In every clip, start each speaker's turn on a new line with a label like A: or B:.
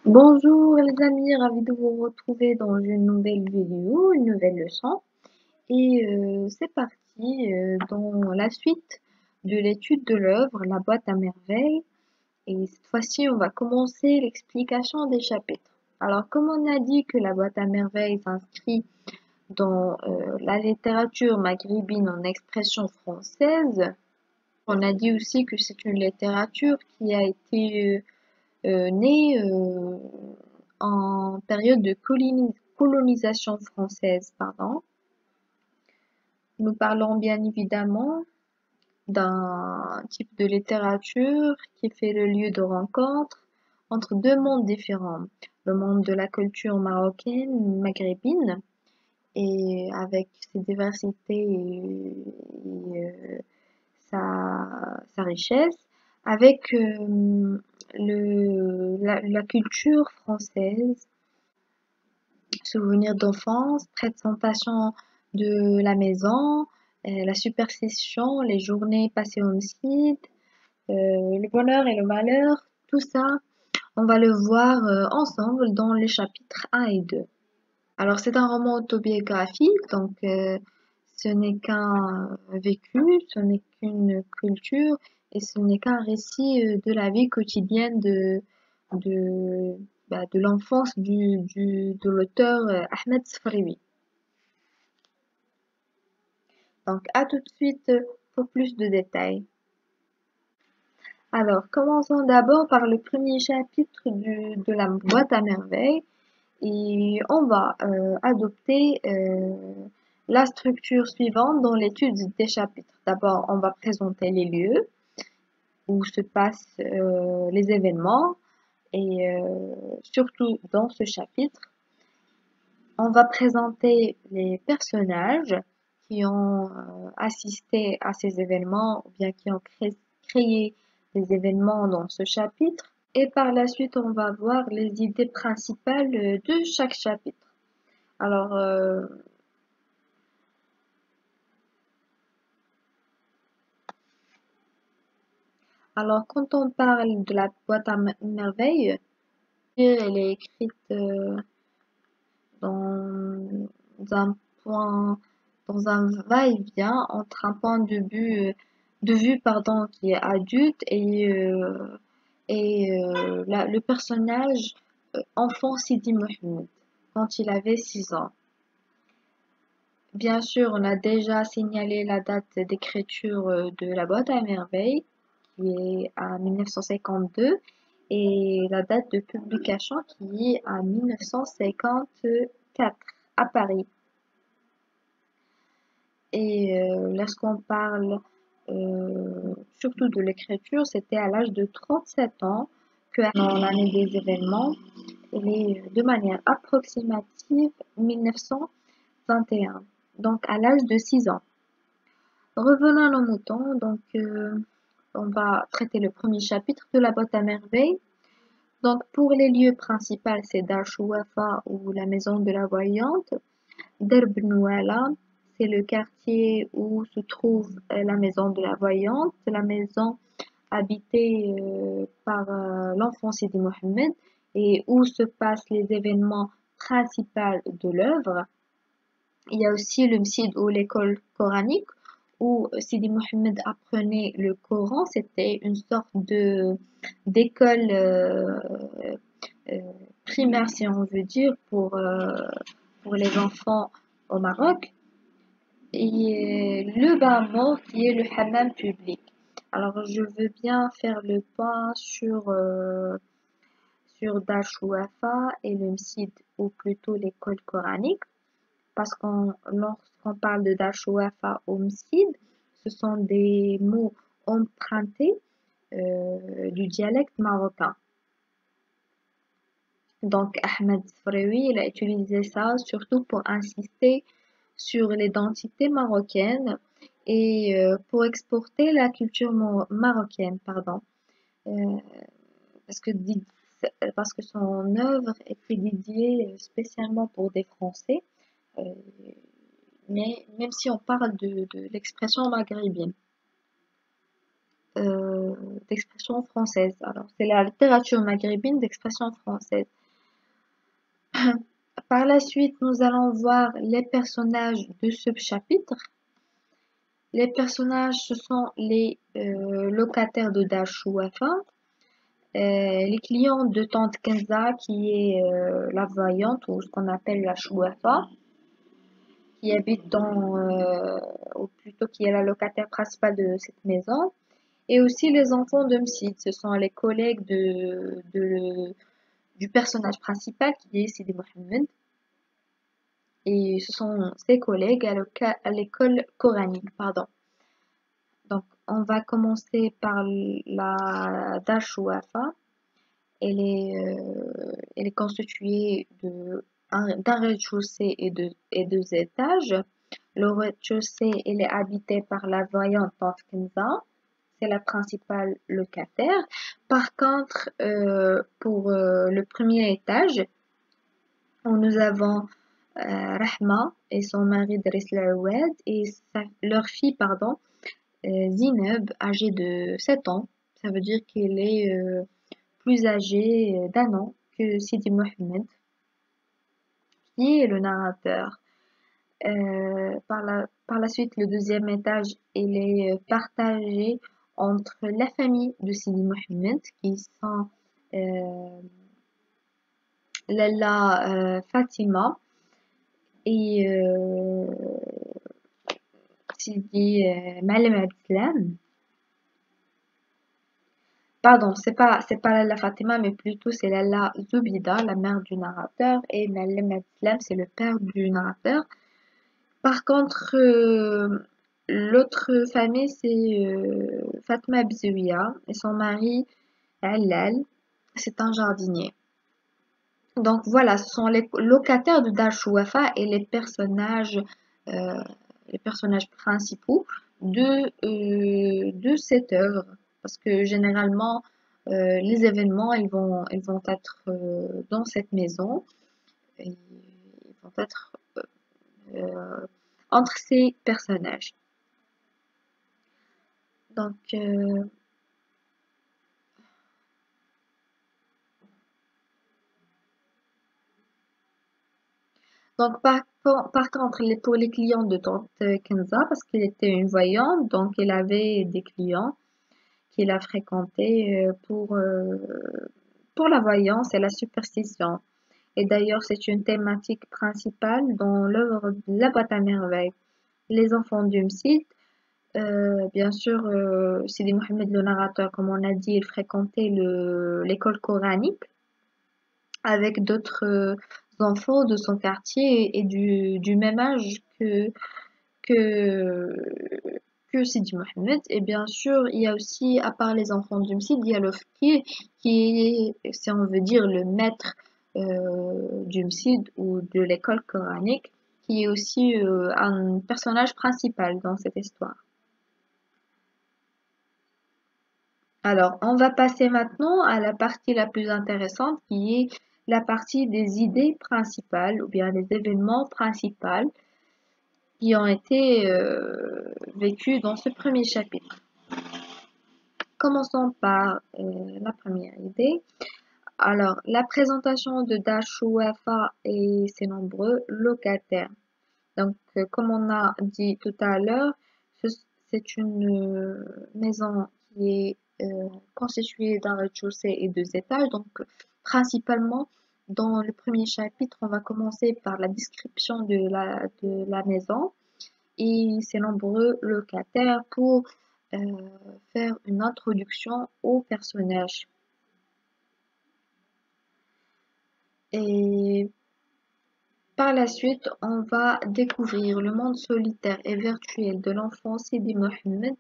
A: Bonjour les amis, ravi de vous retrouver dans une nouvelle vidéo, une nouvelle leçon. C'est parti dans la suite de l'étude de l'œuvre La boîte à merveilles. Et cette fois-ci, on va commencer l'explication des chapitres. Alors, comme on a dit que la boîte à merveilles s'inscrit dans la littérature maghrébine en expression française, on a dit aussi que c'est une littérature qui a été née en période de colonisation française, pardon. Nous parlons bien évidemment d'un type de littérature qui fait le lieu de rencontre entre deux mondes différents, le monde de la culture marocaine, maghrébine, et avec ses diversités et sa richesse, avec la culture française, souvenirs d'enfance, présentation de la maison, la superstition, les journées passées au site, le bonheur et le malheur, tout ça, on va le voir ensemble dans les chapitres 1 et 2. Alors c'est un roman autobiographique, donc ce n'est qu'un vécu, ce n'est qu'une culture et ce n'est qu'un récit de la vie quotidienne de, de l'enfance de l'auteur Ahmed Sfraoui. Donc à tout de suite pour plus de détails. Alors commençons d'abord par le premier chapitre de la boîte à merveilles et on va adopter la structure suivante dans l'étude des chapitres. D'abord, on va présenter les lieux où se passent les événements et surtout dans ce chapitre, on va présenter les personnages qui ont assisté à ces événements ou bien qui ont créé les événements dans ce chapitre. Et par la suite, on va voir les idées principales de chaque chapitre. Alors, quand on parle de la boîte à merveilles, elle est écrite dans un point, dans un va-et-vient entre un point de vue pardon, qui est adulte et le personnage enfant Sidi Mohamed quand il avait 6 ans. Bien sûr, on a déjà signalé la date d'écriture de la boîte à merveilles, qui est à 1952, et la date de publication qui est à 1954 à Paris. Et lorsqu'on parle surtout de l'écriture, c'était à l'âge de 37 ans que dans l'année des événements, elle est de manière approximative 1921, donc à l'âge de 6 ans. Revenons à nos moutons, donc on va traiter le premier chapitre de la boîte à merveilles. Donc pour les lieux principaux, c'est Dar Chouafa ou la maison de la voyante. Derb Nouala, c'est le quartier où se trouve la maison de la voyante, la maison habitée par l'enfant Sidi Mohamed et où se passent les événements principaux de l'œuvre. Il y a aussi le Msid ou l'école coranique où Sidi Mohamed apprenait le Coran. C'était une sorte de d'école euh, primaire, si on veut dire, pour les enfants au Maroc. Et le bain mort qui est le hammam public. Alors, je veux bien faire le point sur Dar Chouafa et le Msid, ou plutôt l'école coranique, parce lorsqu'on parle de Dar Chouafa ou Msid, ce sont des mots empruntés du dialecte marocain. Donc, Ahmed Sfraoui, il a utilisé ça surtout pour insister sur l'identité marocaine et pour exporter la culture marocaine, pardon. Euh, parce que, parce que son œuvre était dédiée spécialement pour des Français, euh, mais même si on parle de l'expression maghrébine. d'expression française. Alors, c'est la littérature maghrébine d'expression française. Par la suite, nous allons voir les personnages de ce chapitre. Les personnages, ce sont les locataires de Dash Wafa, les clients de Tante Kenza, qui est la voyante, ou ce qu'on appelle la Chouafa, qui habite ou plutôt qui est la locataire principale de cette maison. Et aussi les enfants de Msid, ce sont les collègues du personnage principal qui est Sidi Mohamed. Et ce sont ses collègues à l'école coranique, pardon. Donc, on va commencer par la Dash Wafa. Elle est constituée d'un rez-de-chaussée et deux étages. Le rez-de-chaussée, elle est habité par la voyante Tante Kenza. C'est la principale locataire. Par contre, pour le premier étage, nous avons Rahma et son mari Driss Laoued et leur fille, pardon, Zineb, âgée de 7 ans. Ça veut dire qu'elle est plus âgée d'un an que Sidi Mohamed, qui est le narrateur. Par la suite, le deuxième étage, il est partagé entre la famille de Sidi Mohamed, qui sont Lalla Fatima et Sidi Malem Abdeslam. Pardon, c'est pas Lalla Fatima, mais plutôt c'est Lalla Zoubida, la mère du narrateur, et Malem Abdeslam, c'est le père du narrateur. Par contre, l'autre famille, c'est Fatma Bzouia et son mari, Allal, c'est un jardinier. Donc voilà, ce sont les locataires de Dash Wafa et les personnages principaux de cette œuvre. Parce que généralement, les événements, ils vont être dans cette maison. Et ils vont être entre ces personnages. Donc, par contre, pour les clients de Tante Kenza, parce qu'elle était une voyante, donc elle avait des clients qu'il a fréquentés pour la voyance et la superstition. Et d'ailleurs, c'est une thématique principale dans l'œuvre de La Boîte à merveilles. Les enfants du Msid, bien sûr, Sidi Mohamed le narrateur, comme on a dit, il fréquentait l'école coranique avec d'autres enfants de son quartier et du même âge que, que Sidi Mohamed. Et bien sûr, il y a aussi, à part les enfants du Msid, il y a l'Ofki qui est, si on veut dire, le maître du Msid ou de l'école coranique, qui est aussi un personnage principal dans cette histoire. Alors, on va passer maintenant à la partie la plus intéressante qui est la partie des idées principales ou bien des événements principaux qui ont été vécus dans ce premier chapitre. Commençons par la première idée. Alors, la présentation de Dashuafa et ses nombreux locataires. Donc, comme on a dit tout à l'heure, c'est une maison qui est constituée d'un rez-de-chaussée et deux étages. Donc, principalement, dans le premier chapitre, on va commencer par la description de la maison et ses nombreux locataires pour faire une introduction au personnage. Et par la suite, on va découvrir le monde solitaire et virtuel de l'enfant Sidi Mohamed,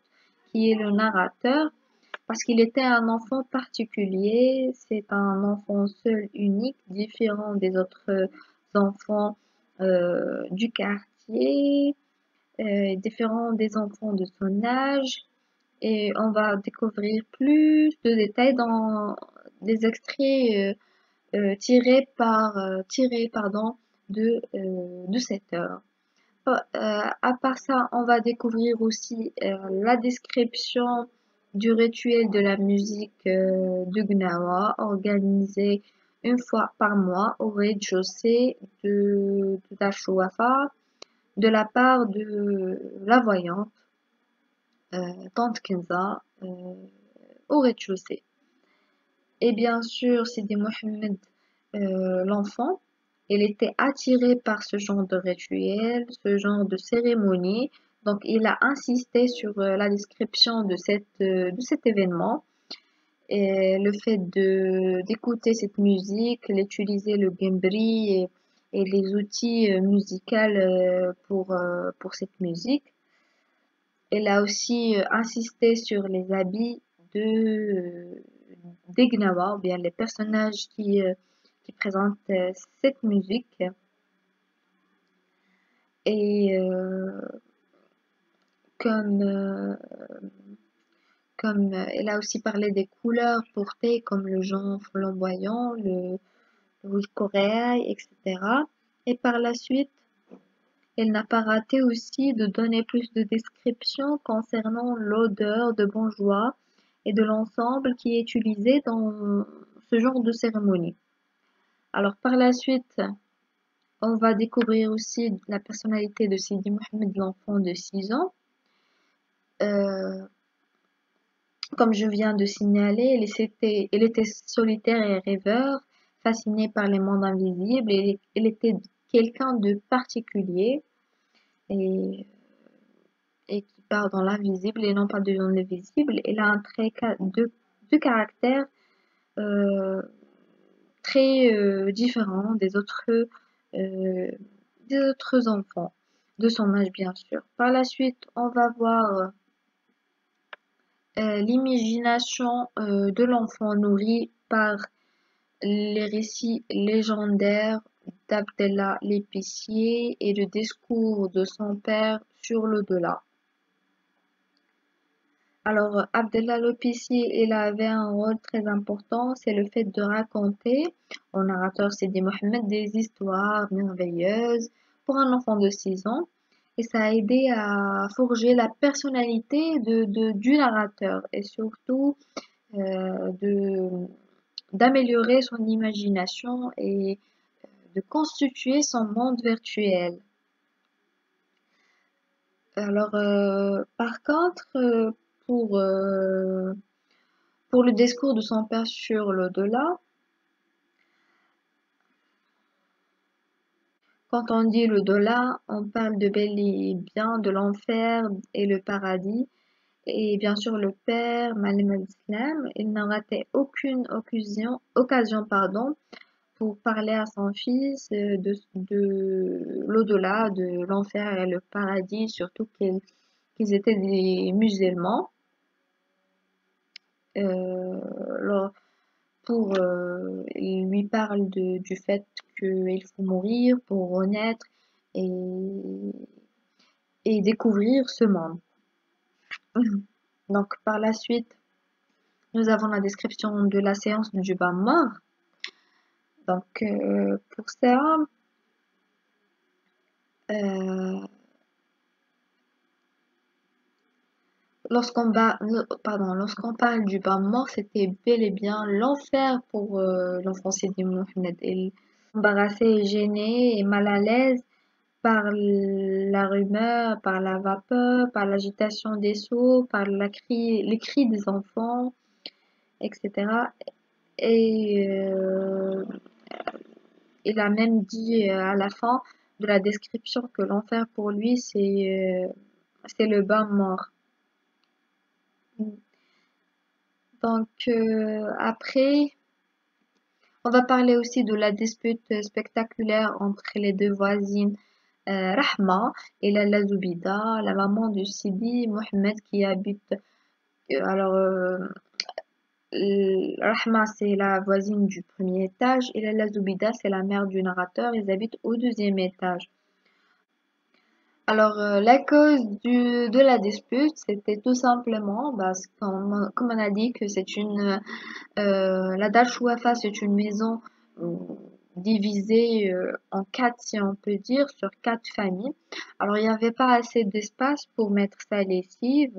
A: qui est le narrateur, parce qu'il était un enfant particulier, c'est un enfant seul, unique, différent des autres enfants du quartier, différent des enfants de son âge, et on va découvrir plus de détails dans des extraits tirés pardon, de cette œuvre. À part ça, on va découvrir aussi la description du rituel de la musique de Gnawa, organisé une fois par mois au rez-de-chaussée de Tachouafa, de la part de la voyante, Tante Kenza, au rez-de-chaussée. Et bien sûr, Sidi Mohamed, l'enfant, il était attiré par ce genre de rituel, ce genre de cérémonie. Donc, il a insisté sur la description de cet événement et le fait d'écouter cette musique, d'utiliser le gembri et les outils musicaux pour cette musique. Elle a aussi insisté sur les habits des Gnawa, ou bien les personnages qui présentent cette musique. Et comme, euh, elle a aussi parlé des couleurs portées, comme le jaune flamboyant, le coréen, etc. Et par la suite, elle n'a pas raté aussi de donner plus de descriptions concernant l'odeur de bonjour et de l'ensemble qui est utilisé dans ce genre de cérémonie. Alors par la suite, on va découvrir aussi la personnalité de Sidi Mohamed, l'enfant de 6 ans. Euh, Comme je viens de signaler, il était solitaire et rêveur, fasciné par les mondes invisibles. Il était quelqu'un de particulier et, et qui part dans l'invisible et non pas dans le visible. Il a un trait de caractère euh, très différent euh, des autres enfants, de son âge bien sûr. Par la suite, on va voir l'imagination de l'enfant nourrie par les récits légendaires d'Abdallah l'épicier et le discours de son père sur l'au-delà. Alors, Abdallah l'épicier, il avait un rôle très important, c'est le fait de raconter au narrateur Sidi Mohamed des histoires merveilleuses pour un enfant de 6 ans. Et ça a aidé à forger la personnalité du narrateur et surtout de d'améliorer son imagination et de constituer son monde virtuel. Alors, par contre, pour, euh, pour le discours de son père sur l'au-delà, quand on dit l'au-delà, on parle de bel et bien de l'enfer et le paradis. Et bien sûr, le père, Malim al-Islam, il n'a raté aucune occasion, pour parler à son fils de l'au-delà, de l'enfer et le paradis, surtout qu'ils étaient des musulmans. Euh, il lui parle du fait qu'il faut mourir pour renaître et, et découvrir ce monde. Donc, par la suite, nous avons la description de la séance du bain mort. Donc, pour ça, euh, lorsqu'on parle du bain mort, c'était bel et bien l'enfer pour l'enfant Sidi Mohamed. Il embarrassé, gêné et mal à l'aise par la rumeur, par la vapeur, par l'agitation des seaux, par les cris des enfants, etc. Et il a même dit à la fin de la description que l'enfer pour lui, c'est le bain mort. Donc après, on va parler aussi de la dispute spectaculaire entre les deux voisines, Rahma et Lala Zoubida, la maman de Sidi Mohamed qui habite. Alors, Rahma, c'est la voisine du premier étage et Lala Zoubida, c'est la mère du narrateur. Ils habitent au deuxième étage. Alors, la cause de la dispute, c'était tout simplement, parce comme on a dit que la Dar Chouafa, c'est une maison euh, divisée en quatre, si on peut dire, sur quatre familles. Alors, il n'y avait pas assez d'espace pour mettre sa lessive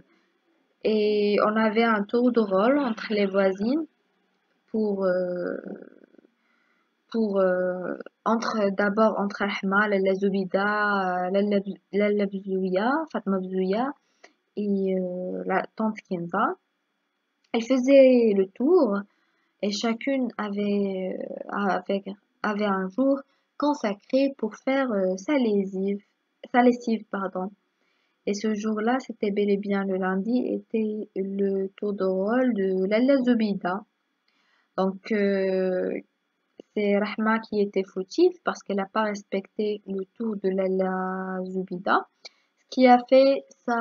A: Et on avait un tour de rôle entre les voisines pour, pour d'abord entre Rahma, Lalla Zoubida, Lalla Bzouya, Fatma Bzouya et la tante Kenza. Elles faisaient le tour et chacune avait un jour consacré pour faire sa lessive, pardon. Et ce jour-là, c'était bel et bien le lundi, était le tour de rôle de Lalla Zoubida. Donc, c'est Rahma qui était fautive parce qu'elle n'a pas respecté le tour de Lalla Zoubida, ce qui a fait ça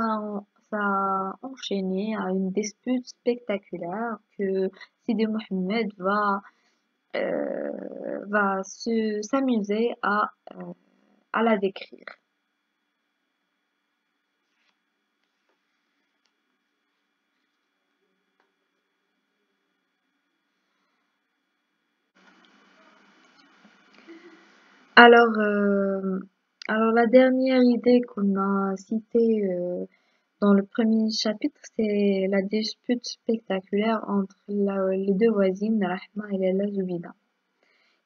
A: a enchaîné à une dispute spectaculaire que Sidi Mohamed va s'amuser à la décrire. Alors, euh, alors la dernière idée qu'on a citée dans le premier chapitre, c'est la dispute spectaculaire entre les deux voisines, Rahma et Lalla Zoubida,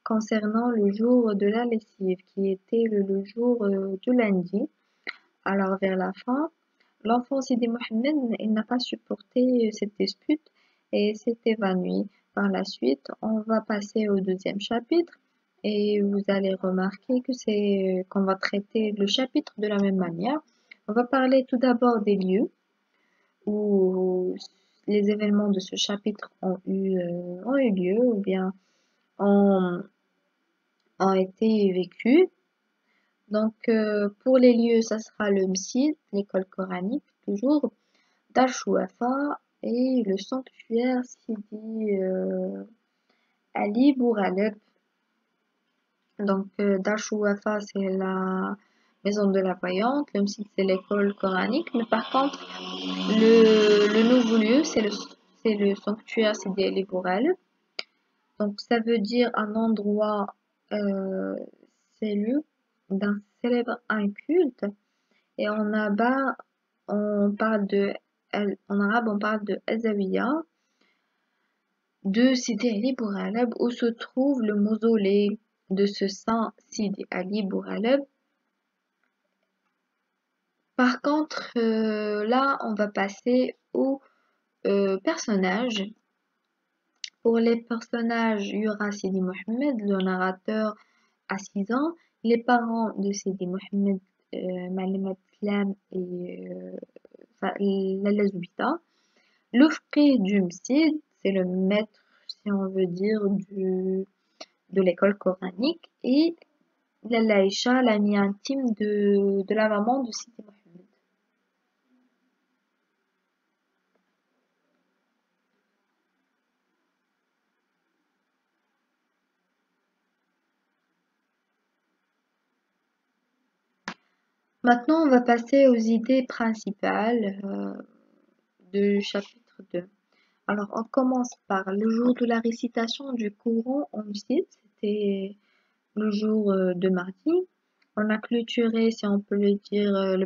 A: concernant le jour de la lessive, qui était le jour du lundi. Alors vers la fin, l'enfant Sidi Mohamed, il n'a pas supporté cette dispute et s'est évanoui. Par la suite, on va passer au deuxième chapitre et vous allez remarquer que c'est qu'on va traiter le chapitre de la même manière. On va parler tout d'abord des lieux où les événements de ce chapitre ont eu lieu ou bien ont, ont été vécus. Donc, pour les lieux, ça sera le MSID, l'école coranique, toujours, Dar Chouafa et le sanctuaire Sidi Ali Bouraleb. Donc, Dar Chouafa, c'est la maison de la voyante, le MSID, c'est l'école coranique, mais par contre, le nouveau lieu, c'est le sanctuaire Sidi Ali Bouraleb. Donc, ça veut dire un endroit célèbre d'un célèbre un culte. Et on parle de, en arabe, on parle de Azawiya, de Sidi Ali Bouraleb, où se trouve le mausolée de ce saint Sidi Ali Bouraleb. Par contre, là, on va passer aux personnages. Pour les personnages, il y aura Sidi Mohamed, le narrateur à 6 ans, les parents de Sidi Mohamed, Malem Islam et Lalla Zoubida. Le frère du Msid, c'est le maître, si on veut dire, de l'école coranique. Et Lalla Aïcha, l'amie intime de la maman de Sidi Mohamed. Maintenant, on va passer aux idées principales du chapitre 2. Alors, on commence par le jour de la récitation du Coran en Msid, c'était le jour de mardi. On a clôturé, si on peut le dire, le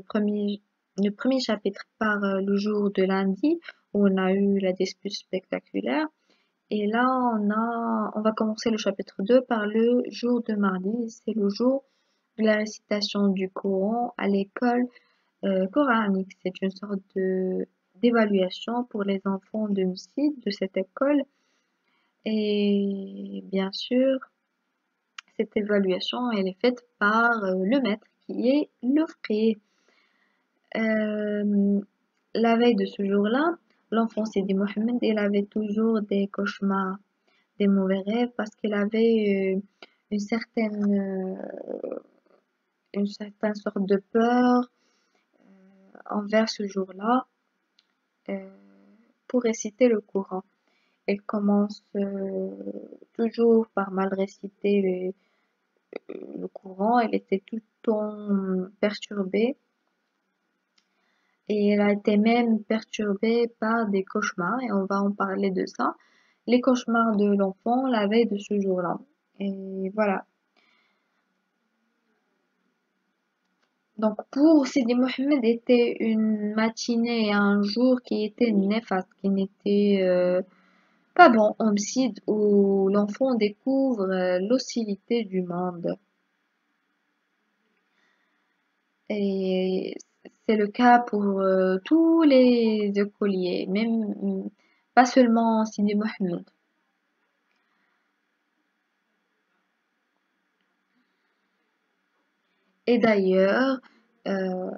A: premier chapitre par le jour de lundi, où on a eu la dispute spectaculaire. Et là, on va commencer le chapitre 2 par le jour de mardi. C'est le jour de la récitation du Coran à l'école coranique. C'est une sorte d'évaluation pour les enfants de Msid, de cette école. Et bien sûr, cette évaluation, elle est faite par le maître, qui est le frère. La veille de ce jour-là, l'enfant Sidi Mohamed, il avait toujours des cauchemars, des mauvais rêves, parce qu'il avait une une certaine sorte de peur envers ce jour-là euh, pour réciter le Coran. Il commence toujours par mal réciter le Coran. Elle était tout le temps perturbée et elle a été même perturbée par des cauchemars et on va en parler de ça. Les cauchemars de l'enfant la veille de ce jour-là. Et voilà. Donc pour Sidi Mohamed était une matinée et un jour qui était néfaste, qui n'était pas bon, homicide où l'enfant découvre l'hostilité du monde. Et c'est le cas pour tous les écoliers, même pas seulement Sidi Mohamed. Et d'ailleurs, euh,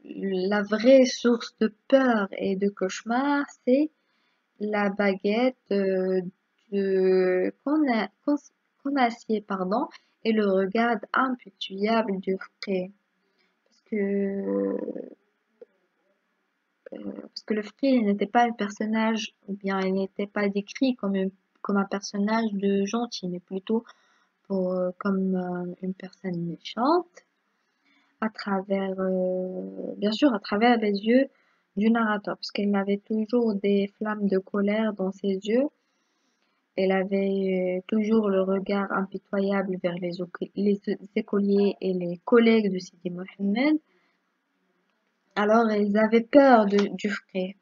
A: la vraie source de peur et de cauchemar, c'est la baguette de Conassier, pardon, et le regard impitoyable du frère. Parce que, parce que le frère n'était pas un personnage, ou bien il n'était pas décrit comme un personnage de gentil, mais plutôt comme une personne méchante, à travers, bien sûr, à travers les yeux du narrateur, parce qu'elle avait toujours des flammes de colère dans ses yeux. Elle avait toujours le regard impitoyable vers les écoliers et les collègues de Sidi Mohamed. Alors, ils avaient peur du frère.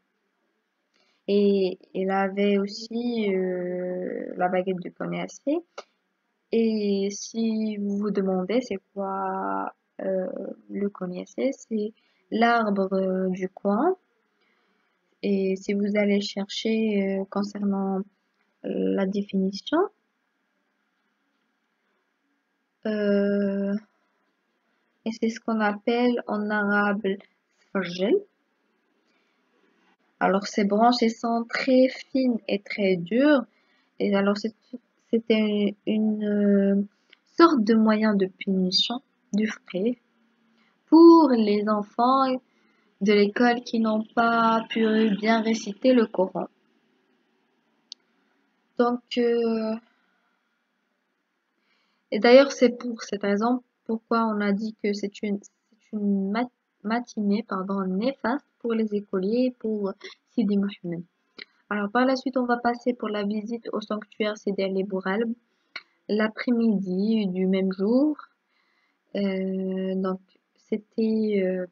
A: Et elle avait aussi la baguette de Konéassé. Et si vous vous demandez c'est quoi le Konéassé, c'est l'arbre du coin. Et si vous allez chercher concernant la définition, euh, et c'est ce qu'on appelle en arabe sfarjel. Alors ces branches elles sont très fines et très dures. Et alors c'était une sorte de moyen de punition du frais pour les enfants de l'école qui n'ont pas pu bien réciter le Coran. Donc, et d'ailleurs c'est pour cette raison pourquoi on a dit que c'est une matinée pardon, néfaste pour les écoliers et pour Sidi Mohamed. Alors par la suite, on va passer pour la visite au sanctuaire Sidi Ali Bouralb l'après-midi du même jour. Donc c'était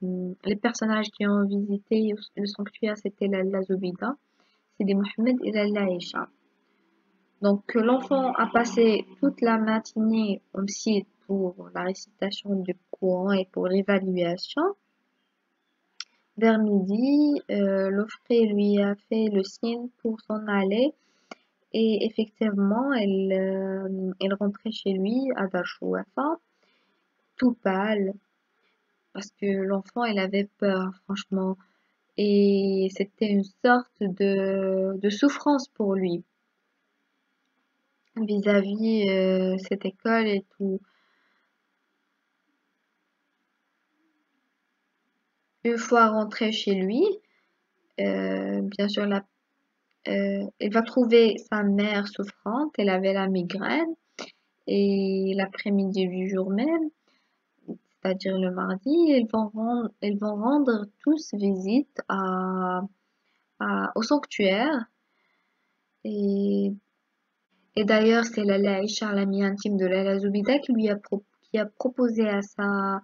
A: les personnages qui ont visité le sanctuaire, c'était la Zoubida, Sidi Mohamed et la Aïcha. Donc l'enfant a passé toute la matinée au site pour la récitation du Coran et pour l'évaluation. Vers midi, l'officier lui a fait le signe pour s'en aller. Et effectivement, elle rentrait chez lui à Darchouafa, tout pâle, parce que l'enfant, elle avait peur, franchement. Et c'était une sorte de souffrance pour lui vis-à-vis cette école et tout. Une fois rentré chez lui, bien sûr, elle va trouver sa mère souffrante. Elle avait la migraine et l'après-midi du jour même, c'est-à-dire le mardi, ils vont rendre tous visite au sanctuaire. Et, et d'ailleurs, c'est Laïcha, l'amie intime de Lala Zoubida, qui a proposé à son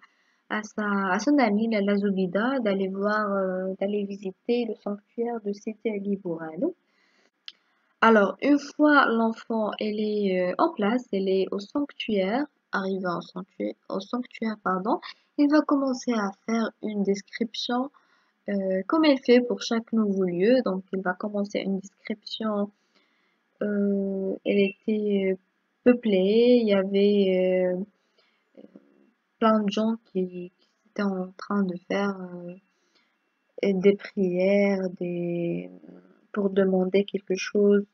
A: amie Lala Zoubida d'aller visiter le sanctuaire de Sidi Ali Bourale. Alors, une fois l'enfant elle est en place, elle est au sanctuaire, arrivée au sanctuaire, pardon, il va commencer à faire une description comme elle fait pour chaque nouveau lieu. Donc, il va commencer une description. Elle était peuplée, il y avait plein de gens qui étaient en train de faire des prières, pour demander quelque chose.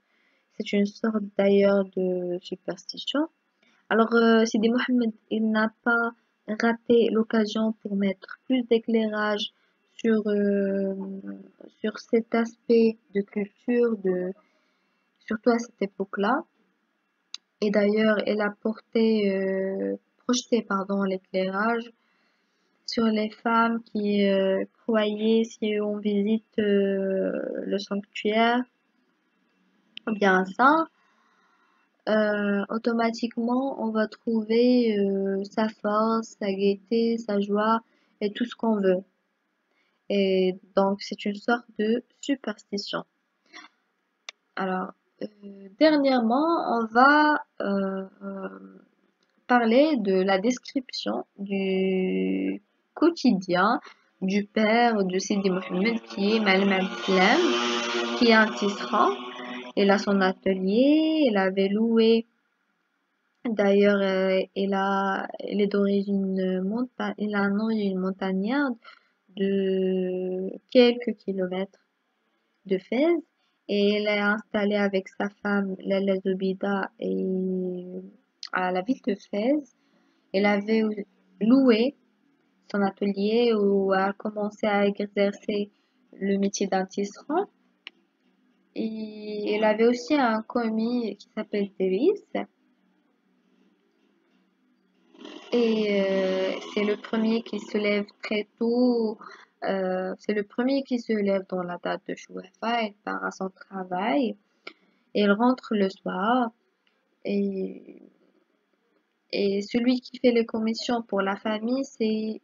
A: C'est une sorte d'ailleurs de superstition. Alors, Sidi Mohamed, il n'a pas raté l'occasion pour mettre plus d'éclairage sur, euh, sur cet aspect de culture, surtout à cette époque-là. Et d'ailleurs, elle a projeté pardon, l'éclairage sur les femmes qui croyaient si on visite le sanctuaire, ou bien ça, automatiquement on va trouver sa force, sa gaieté, sa joie et tout ce qu'on veut. Et donc, c'est une sorte de superstition. Alors, dernièrement, on va parler de la description du quotidien du père de Sidi Mohamed, qui est Malim Abdeslam, qui est un tisserand. Il a son atelier, il avait loué. D'ailleurs, il est d'origine il a un origine montagnarde de quelques kilomètres de Fès et il est installé avec sa femme Lala Zoubida et à la ville de Fès. Il avait loué son atelier où a commencé à exercer le métier d'un tisserand. Et il avait aussi un commis qui s'appelle Deris. Et c'est le premier qui se lève très tôt. C'est le premier qui se lève dans la date de Chouefa. Il part à son travail. Et il rentre le soir. Et, et celui qui fait les commissions pour la famille, c'est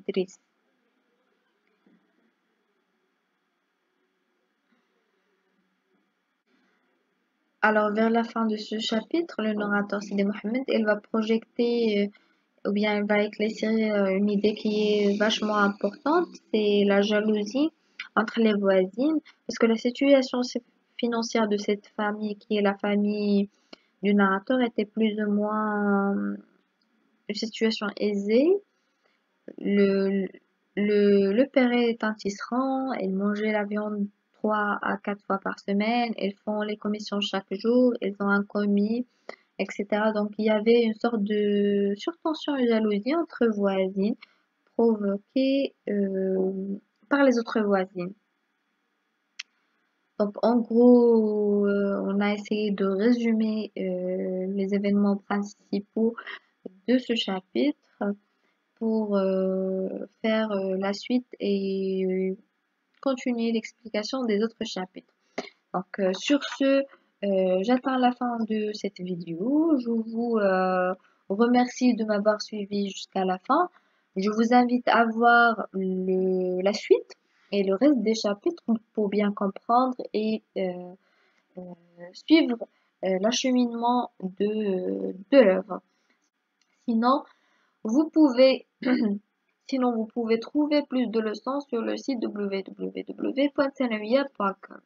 A: Driss. Alors, vers la fin de ce chapitre, le narrateur Sidi Mohamed, il va projeter ou bien il va éclaircir une idée qui est vachement importante, c'est la jalousie entre les voisines, parce que la situation financière de cette famille, qui est la famille du narrateur, était plus ou moins une situation aisée. Le, le père est un tisserand, il mangeait la viande 3 à 4 fois par semaine, ils font les commissions chaque jour, ils ont un commis, etc. Donc il y avait une sorte de surtension et jalousie entre voisines provoquée par les autres voisines. Donc en gros, on a essayé de résumer les événements principaux de ce chapitre pour faire la suite et continuer l'explication des autres chapitres. Donc sur ce, j'atteins la fin de cette vidéo. Je vous remercie de m'avoir suivi jusqu'à la fin. Je vous invite à voir la suite et le reste des chapitres pour bien comprendre et suivre l'acheminement de l'œuvre. Sinon, vous pouvez Sinon, vous pouvez trouver plus de leçons sur le site www.sanawiyya.com.